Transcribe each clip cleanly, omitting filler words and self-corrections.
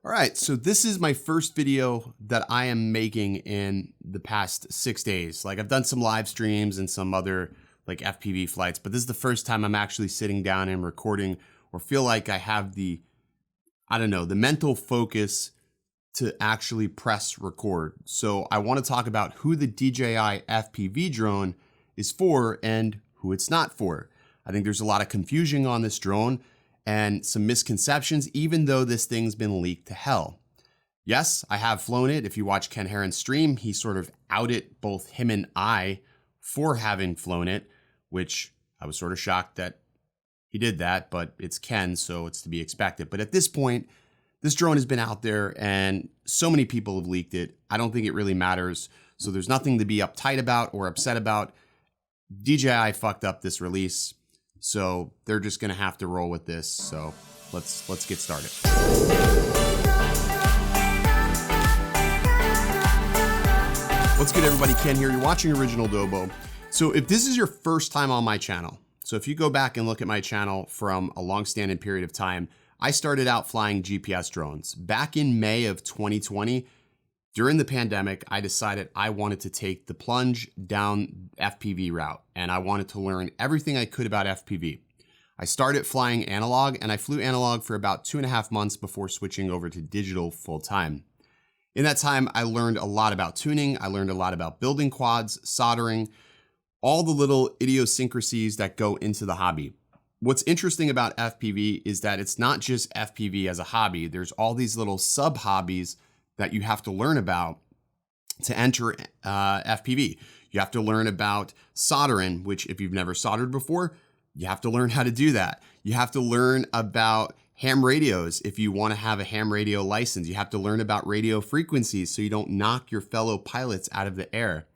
All right, so this is my first video that I am making in the past 6 days. Like I've done some live streams and some other like FPV flights, but this is the first time I'm actually sitting down and recording or feel like I have the, the mental focus to actually press record. So I want to talk about who the DJI FPV drone is for and who it's not for. I think there's a lot of confusion on this drone and some misconceptions, even though this thing's been leaked to hell. Yes, I have flown it. If you watch Ken Heron's stream, he sort of outed both him and I for having flown it, which I was sort of shocked that he did that, but it's Ken, so it's to be expected. But at this point, this drone has been out there and so many people have leaked it. I don't think it really matters. So there's nothing to be uptight about or upset about. DJI fucked up this release, so they're just gonna have to roll with this. So let's get started. What's good, everybody? Ken here. You're watching OriginaldoBo. So if this is your first time on my channel, so if you go back and look at my channel from a long-standing period of time, I started out flying GPS drones. Back in May of 2020, during the pandemic, I decided I wanted to take the plunge down FPV route, and I wanted to learn everything I could about FPV. I started flying analog, and I flew analog for about 2.5 months before switching over to digital full time. In that time, I learned a lot about tuning. I learned a lot about building quads, soldering, all the little idiosyncrasies that go into the hobby. What's interesting about FPV is that it's not just FPV as a hobby. There's all these little sub hobbies that you have to learn about to enter FPV. You have to learn about soldering, which if you've never soldered before, you have to learn how to do that. You have to learn about ham radios. If you want to have a ham radio license, you have to learn about radio frequencies so you don't knock your fellow pilots out of the air.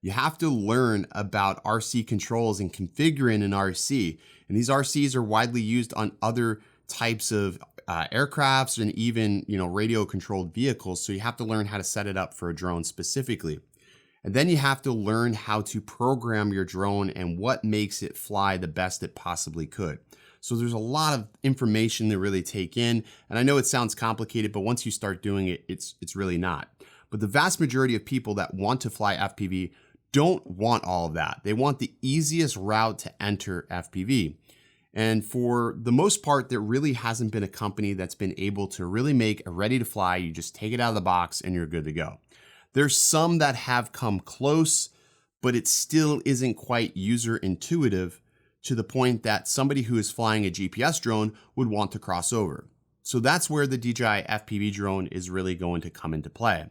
You have to learn about RC controls and configuring an RC. And these RCs are widely used on other types of aircrafts and even, radio controlled vehicles. So you have to learn how to set it up for a drone specifically. And then you have to learn how to program your drone and what makes it fly the best it possibly could. So there's a lot of information to really take in. And I know it sounds complicated, but once you start doing it, it's really not. But the vast majority of people that want to fly FPV don't want all of that. They want the easiest route to enter FPV. And for the most part, there really hasn't been a company that's been able to really make a ready to fly. You just take it out of the box and you're good to go. There's some that have come close, but it still isn't quite user intuitive to the point that somebody who is flying a GPS drone would want to cross over. So that's where the DJI FPV drone is really going to come into play.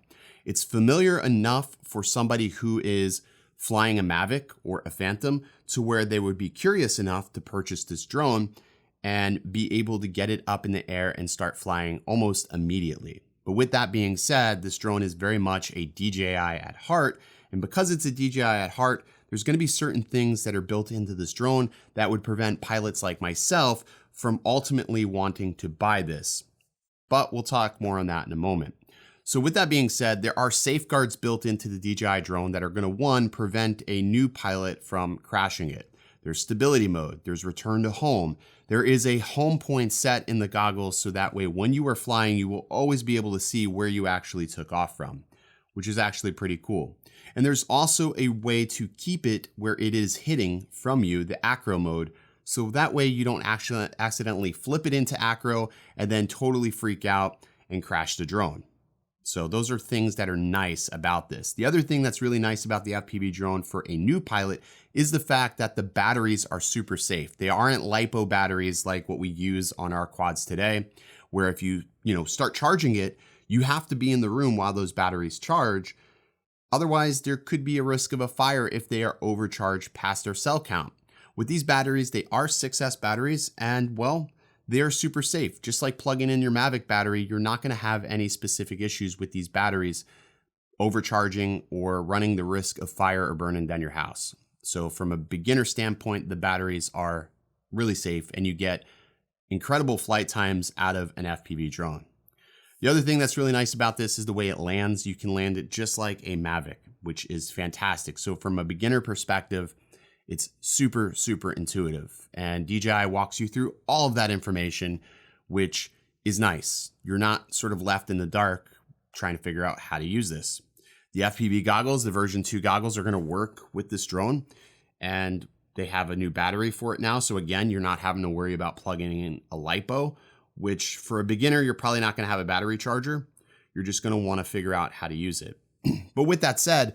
It's familiar enough for somebody who is flying a Mavic or a Phantom to where they would be curious enough to purchase this drone and be able to get it up in the air and start flying almost immediately. But with that being said, this drone is very much a DJI at heart. And because it's a DJI at heart, there's going to be certain things that are built into this drone that would prevent pilots like myself from ultimately wanting to buy this. But we'll talk more on that in a moment. So with that being said, there are safeguards built into the DJI drone that are going to, one, prevent a new pilot from crashing it. There's stability mode, there's return to home. There is a home point set in the goggles so that way when you are flying, you will always be able to see where you actually took off from, which is actually pretty cool. And there's also a way to keep it where it is hitting from you, the acro mode, so that way you don't actually accidentally flip it into acro and then totally freak out and crash the drone. So those are things that are nice about this. The other thing that's really nice about the FPV drone for a new pilot is the fact that the batteries are super safe. They aren't LiPo batteries like what we use on our quads today, where if you start charging it, you have to be in the room while those batteries charge. Otherwise, there could be a risk of a fire if they are overcharged past their cell count. With these batteries, they are 6S batteries, and well, they are super safe. Just like plugging in your Mavic battery, you're not going to have any specific issues with these batteries overcharging or running the risk of fire or burning down your house. So from a beginner standpoint, the batteries are really safe and you get incredible flight times out of an FPV drone. The other thing that's really nice about this is the way it lands. You can land it just like a Mavic, which is fantastic. So from a beginner perspective, it's super, super intuitive. And DJI walks you through all of that information, which is nice. You're not sort of left in the dark trying to figure out how to use this. The FPV goggles, the version 2 goggles, are going to work with this drone, and they have a new battery for it now. So again, you're not having to worry about plugging in a LiPo, which for a beginner, you're probably not going to have a battery charger. You're just going to want to figure out how to use it. But with that said,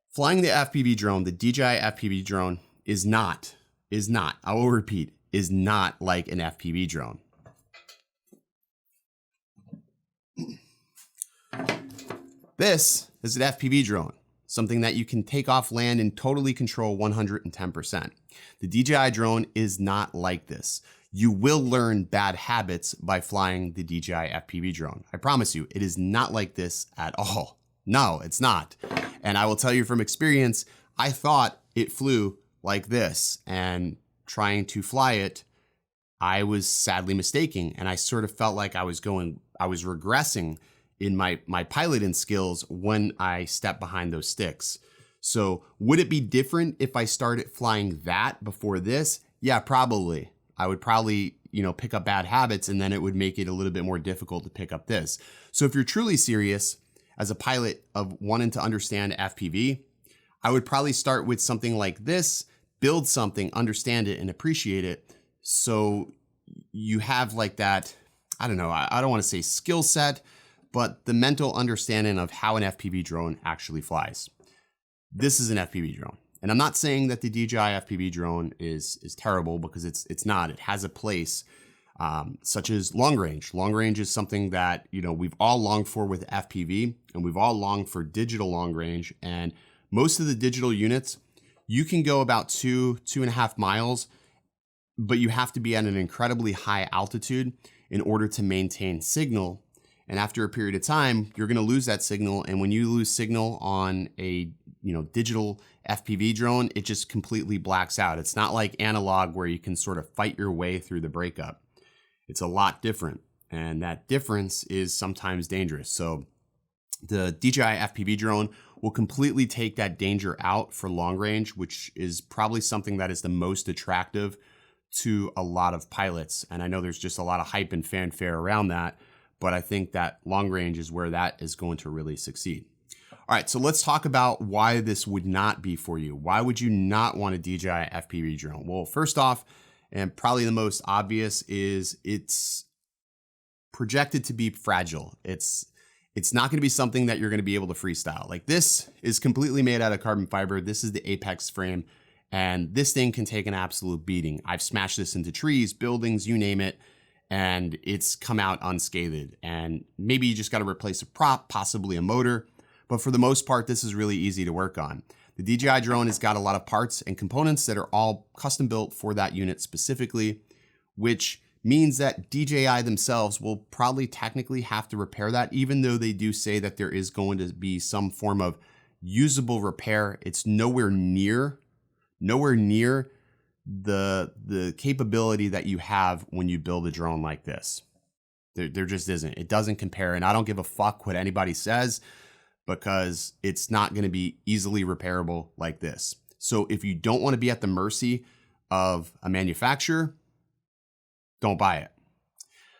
flying the FPV drone, the DJI FPV drone is not, I will repeat, is not like an FPV drone. This is an FPV drone, something that you can take off land and totally control 110%. The DJI drone is not like this. You will learn bad habits by flying the DJI FPV drone. I promise you, it is not like this at all. No, it's not. And I will tell you from experience, I thought it flew like this, and trying to fly it, I was sadly mistaken. And I sort of felt like I was regressing in my piloting skills when I stepped behind those sticks. So would it be different if I started flying that before this? Yeah, probably. I would probably, pick up bad habits, and then it would make it a little bit more difficult to pick up this. So if you're truly serious as a pilot of wanting to understand FPV, I would probably start with something like this, build something, understand it, and appreciate it. So you have like that, I don't know, I don't want to say skill set, but the mental understanding of how an FPV drone actually flies. This is an FPV drone. And I'm not saying that the DJI FPV drone is terrible, because it's not. It has a place, such as long range. Long range is something that, we've all longed for with FPV, and we've all longed for digital long range. And most of the digital units, you can go about 2.5 miles, but you have to be at an incredibly high altitude in order to maintain signal. And after a period of time, you're going to lose that signal. And when you lose signal on a digital FPV drone, it just completely blacks out. It's not like analog where you can sort of fight your way through the breakup. It's a lot different. And that difference is sometimes dangerous. So the DJI FPV drone will completely take that danger out for long range, which is probably something that is the most attractive to a lot of pilots. And I know there's just a lot of hype and fanfare around that, but I think that long range is where that is going to really succeed. All right, so let's talk about why this would not be for you. Why would you not want a DJI FPV drone? Well, first off, and probably the most obvious, is it's projected to be fragile. It's not going to be something that you're going to be able to freestyle. Like, this is completely made out of carbon fiber. This is the apex frame, and this thing can take an absolute beating. I've smashed this into trees, buildings, you name it, and it's come out unscathed. And maybe you just got to replace a prop, possibly a motor. But for the most part, this is really easy to work on. The DJI drone has got a lot of parts and components that are all custom built for that unit specifically, which means that DJI themselves will probably technically have to repair that, even though they do say that there is going to be some form of usable repair. It's nowhere near the capability that you have when you build a drone like this. There just isn't. It doesn't compare, and I don't give a fuck what anybody says, because it's not going to be easily repairable like this. So if you don't want to be at the mercy of a manufacturer, don't buy it.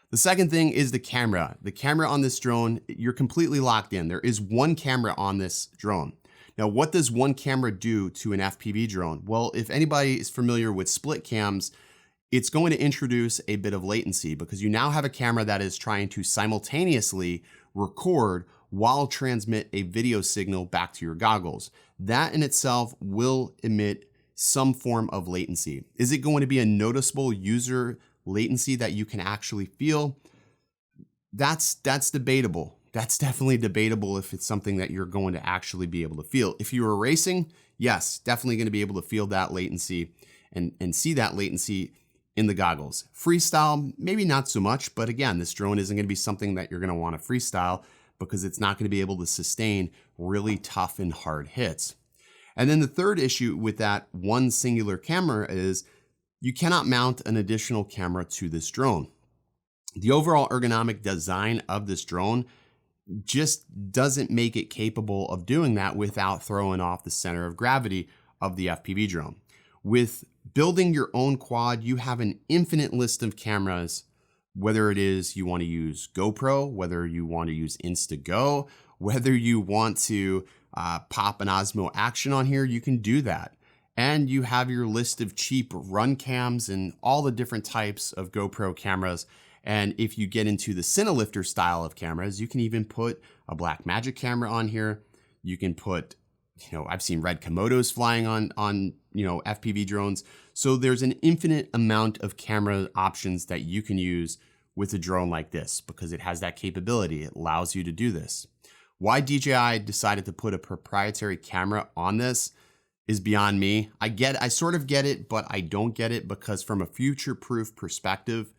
The second thing is the camera. The camera on this drone, you're completely locked in. There is one camera on this drone. Now, what does one camera do to an FPV drone? Well, if anybody is familiar with split cams, it's going to introduce a bit of latency, because you now have a camera that is trying to simultaneously record while transmit a video signal back to your goggles. That in itself will emit some form of latency. Is it going to be a noticeable user latency that you can actually feel? That's debatable. That's definitely debatable if it's something that you're going to actually be able to feel. If you were racing, yes, definitely going to be able to feel that latency and see that latency in the goggles. Freestyle, maybe not so much, but again, this drone isn't going to be something that you're going to want to freestyle, because it's not going to be able to sustain really tough and hard hits. And then the third issue with that one singular camera is you cannot mount an additional camera to this drone. The overall ergonomic design of this drone just doesn't make it capable of doing that without throwing off the center of gravity of the FPV drone. With building your own quad, you have an infinite list of cameras whether it is you want to use GoPro, whether you want to use Insta-Go, whether you want to pop an Osmo Action on here, you can do that. And you have your list of cheap run cams and all the different types of GoPro cameras. And if you get into the Cinelifter style of cameras, you can even put a Blackmagic camera on here. You can put, I've seen red Komodos flying on FPV drones. So there's an infinite amount of camera options that you can use with a drone like this because it has that capability. It allows you to do this. Why DJI decided to put a proprietary camera on this is beyond me. I sort of get it, but I don't get it because from a future-proof perspective,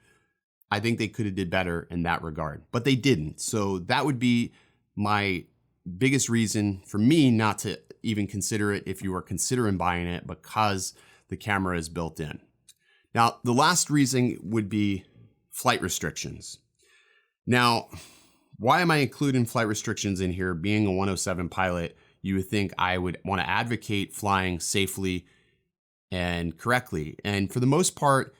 I think they could have did better in that regard, but they didn't. So that would be my biggest reason for me not to even consider it if you are considering buying it because the camera is built in. Now, the last reason would be flight restrictions. Now, why am I including flight restrictions in here? Being a 107 pilot, you would think I would want to advocate flying safely and correctly. And for the most part,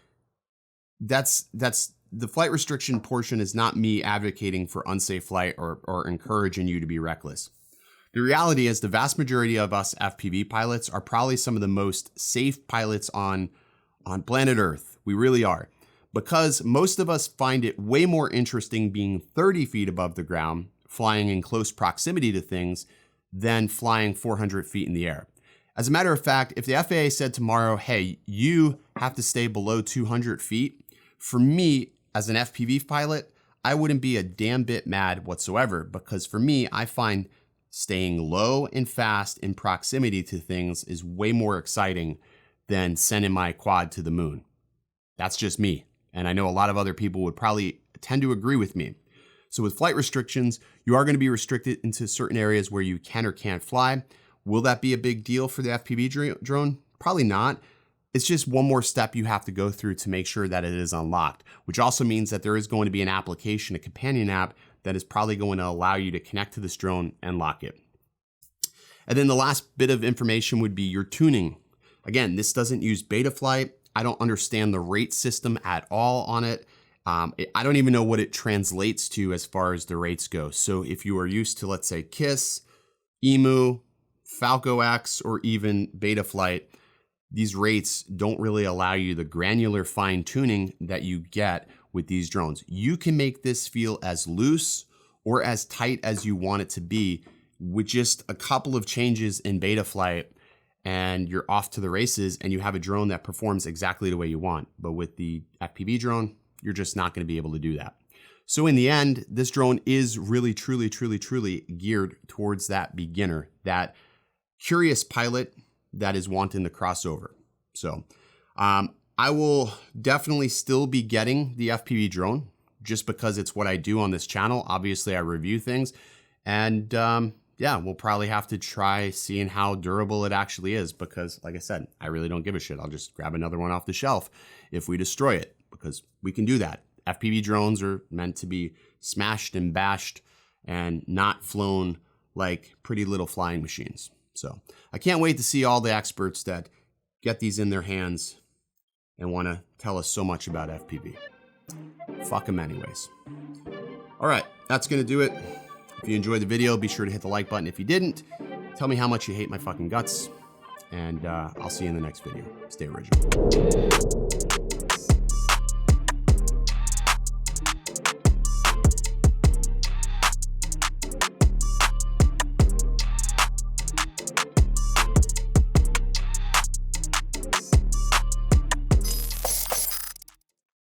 that's the flight restriction portion is not me advocating for unsafe flight or encouraging you to be reckless. The reality is the vast majority of us FPV pilots are probably some of the most safe pilots on planet Earth. We really are. Because most of us find it way more interesting being 30 feet above the ground, flying in close proximity to things, than flying 400 feet in the air. As a matter of fact, if the FAA said tomorrow, hey, you have to stay below 200 feet, for me, as an FPV pilot, I wouldn't be a damn bit mad whatsoever because for me, I find staying low and fast in proximity to things is way more exciting than sending my quad to the moon. That's just me. And I know a lot of other people would probably tend to agree with me. So with flight restrictions, you are going to be restricted into certain areas where you can or can't fly. Will that be a big deal for the FPV drone? Probably not. It's just one more step you have to go through to make sure that it is unlocked, which also means that there is going to be an application, a companion app, that is probably going to allow you to connect to this drone and lock it. And then the last bit of information would be your tuning. Again, this doesn't use Betaflight. I don't understand the rate system at all on it. I don't even know what it translates to as far as the rates go. So if you are used to, let's say, KISS, EMU, Falco X, or even Betaflight, these rates don't really allow you the granular fine tuning that you get with these drones. You can make this feel as loose or as tight as you want it to be with just a couple of changes in Betaflight, and you're off to the races and you have a drone that performs exactly the way you want. But with the FPV drone, you're just not going to be able to do that. So in the end, this drone is really, truly, truly, truly geared towards that beginner, that curious pilot that is wanting the crossover. So I will definitely still be getting the FPV drone just because it's what I do on this channel. Obviously, I review things, and yeah, we'll probably have to try seeing how durable it actually is because, like I said, I really don't give a shit. I'll just grab another one off the shelf if we destroy it because we can do that. FPV drones are meant to be smashed and bashed and not flown like pretty little flying machines. So I can't wait to see all the experts that get these in their hands and want to tell us so much about FPV. Fuck them anyways. All right, that's going to do it. If you enjoyed the video, be sure to hit the like button. If you didn't, tell me how much you hate my fucking guts. And I'll see you in the next video. Stay original.